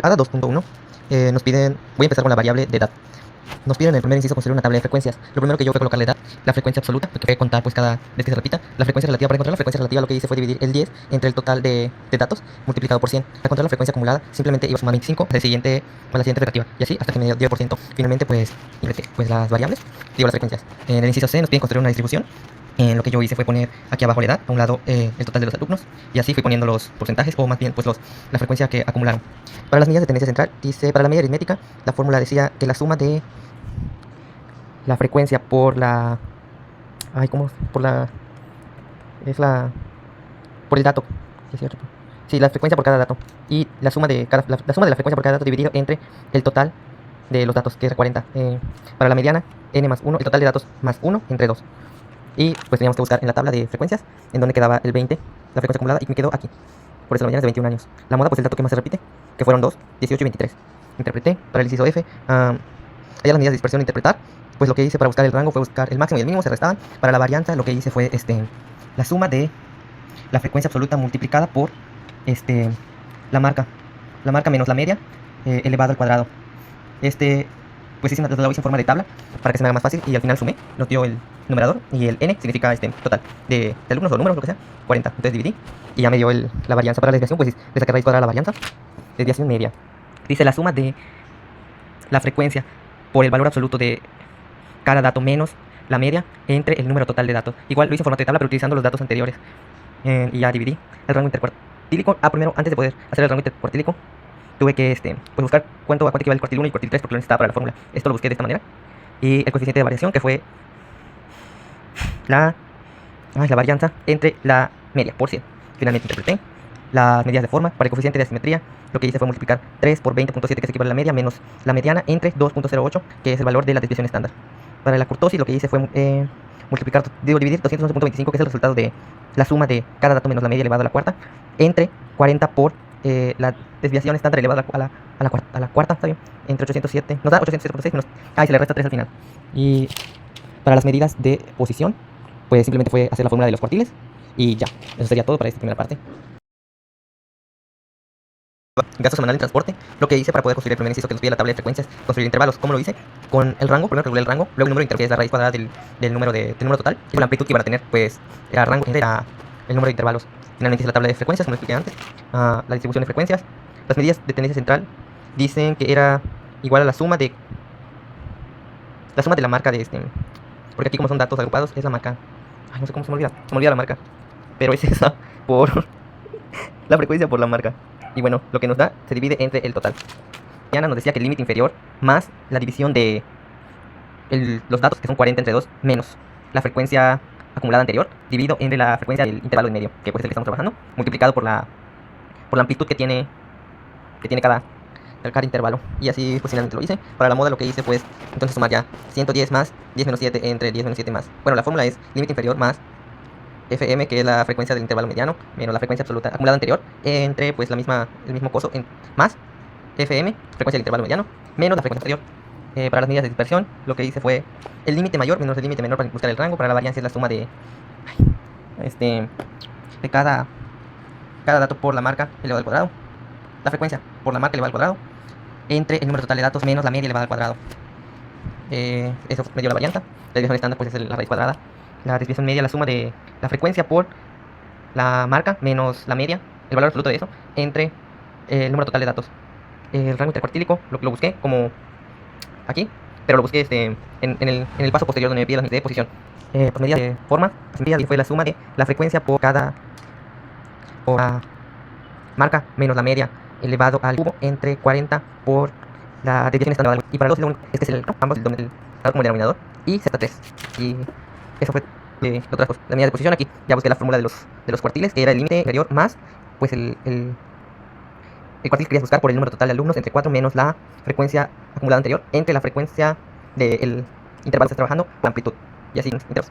el ADA 2.1 nos piden, voy a empezar con la variable de edad. Nos piden en el primer inciso construir una tabla de frecuencias. Lo primero que yo voy a colocar la edad, la frecuencia absoluta, porque voy a contar pues cada vez que se repita. La frecuencia relativa, para encontrar la frecuencia relativa lo que hice fue dividir el 10 entre el total de datos multiplicado por 100. Para encontrar la frecuencia acumulada simplemente iba a sumar 25 a la siguiente relativa. Y así hasta que me dio por ciento. Finalmente pues ingresé pues las variables, digo las frecuencias. En el inciso C nos piden construir una distribución. Lo que yo hice fue poner aquí abajo la edad, a un lado el total de los alumnos, y así fui poniendo los porcentajes, o más bien pues la frecuencia que acumularon. Para las medidas de tendencia central, dice, para la media aritmética, la fórmula decía que la suma de la frecuencia por la... por el dato. Sí, la frecuencia por cada dato. Y la suma de la suma de la frecuencia por cada dato dividido entre el total de los datos, que es 40. Para la mediana, n más 1, el total de datos más 1 entre 2. Y pues teníamos que buscar en la tabla de frecuencias en donde quedaba el 20, la frecuencia acumulada, y me quedó aquí. Por eso la mediana es de 21 años. La moda, pues el dato que más se repite, que fueron 2, 18 y 23. Interpreté para el inciso F. Allá las medidas de dispersión, interpretar. Pues lo que hice para buscar el rango fue buscar el máximo y el mínimo, se restaban. Para la varianza lo que hice fue la suma de la frecuencia absoluta multiplicada por la marca menos la media elevado al cuadrado. Pues hice lo hice en forma de tabla para que se me haga más fácil, y al final sumé, nos dio el numerador, y el n significa total de alumnos o números, lo que sea, 40. Entonces dividí y ya me dio la varianza. Para la desviación, pues le saqué raíz cuadrada a la varianza. Desviación media, dice la suma de la frecuencia por el valor absoluto de cada dato menos la media entre el número total de datos. Igual lo hice en formato de tabla, pero utilizando los datos anteriores. Y ya dividí el rango intercuartílico. Primero, antes de poder hacer el rango intercuartílico, tuve que pues buscar a cuánto equivale el cuartil 1 y el cuartil 3, porque lo necesitaba para la fórmula. Esto lo busqué de esta manera. Y el coeficiente de variación, que fue la varianza entre la media por 100. Finalmente interpreté las medidas de forma. Para el coeficiente de asimetría, lo que hice fue multiplicar 3 por 20.7, que se equivale a la media, menos la mediana, entre 2.08, que es el valor de la desviación estándar. Para la curtosis, lo que hice fue dividir 211.25, que es el resultado de la suma de cada dato menos la media elevado a la cuarta, entre 40 por la desviación estándar elevada a la cuarta, ¿está bien? Entre 807, nos da 807.6 menos... y se le resta 3 al final. Y para las medidas de posición, pues simplemente fue hacer la fórmula de los cuartiles, y ya. Eso sería todo para esta primera parte. Gasto semanal en transporte. Lo que hice para poder construir el primer inciso que nos pide la tabla de frecuencias, construir intervalos. ¿Cómo lo hice? Con el rango, primero regulé el rango, luego el número integral, que es la raíz cuadrada del número total, y con la amplitud que iban a tener, pues, el rango era el número de intervalos. Finalmente hice la tabla de frecuencias, como expliqué antes, la distribución de frecuencias. Las medidas de tendencia central dicen que era igual a la suma de la marca de porque aquí como son datos agrupados, es la marca, no sé cómo se me olvida la marca, pero es esa por la frecuencia por la marca. Y bueno, lo que nos da se divide entre el total. Yana nos decía que el límite inferior más la división de los datos, que son 40 entre 2, menos la frecuencia acumulada anterior, dividido entre la frecuencia del intervalo en medio, que pues es el que estamos trabajando, multiplicado por la amplitud que tiene cada intervalo. Y así pues finalmente lo hice. Para la moda lo que hice pues entonces sumar ya 110 más 10 menos 7 entre 10 menos 7 más. Bueno, la fórmula es límite inferior más FM, que es la frecuencia del intervalo mediano, menos la frecuencia absoluta acumulada anterior, entre pues el mismo coso, más FM, frecuencia del intervalo mediano, menos la frecuencia anterior. Para las medidas de dispersión, lo que hice fue el límite mayor menos el límite menor para buscar el rango. Para la varianza es la suma de cada dato por la marca elevado al cuadrado, la frecuencia por la marca elevada al cuadrado, entre el número total de datos menos la media elevada al cuadrado. Eso me dio la varianza. La desviación estándar pues es la raíz cuadrada. La desviación media, la suma de la frecuencia por la marca menos la media, el valor absoluto de eso, entre el número total de datos. El rango intercuartílico lo busqué como aquí, pero lo busqué en el paso posterior donde me pide las medidas de posición. Por medida de forma, fue la suma de la frecuencia por la marca menos la media elevado al cubo, entre 40 por la desviación estándar. Y para los dos es que es el ambos como el denominador, y Z3. Y eso fue de otras cosas. La medida de posición aquí, ya busqué la fórmula de los cuartiles, que era el límite inferior más pues el cuartil que querías buscar por el número total de alumnos entre 4 menos la frecuencia acumulada anterior, entre la frecuencia del intervalo que estás trabajando, la amplitud. Y así, enteros.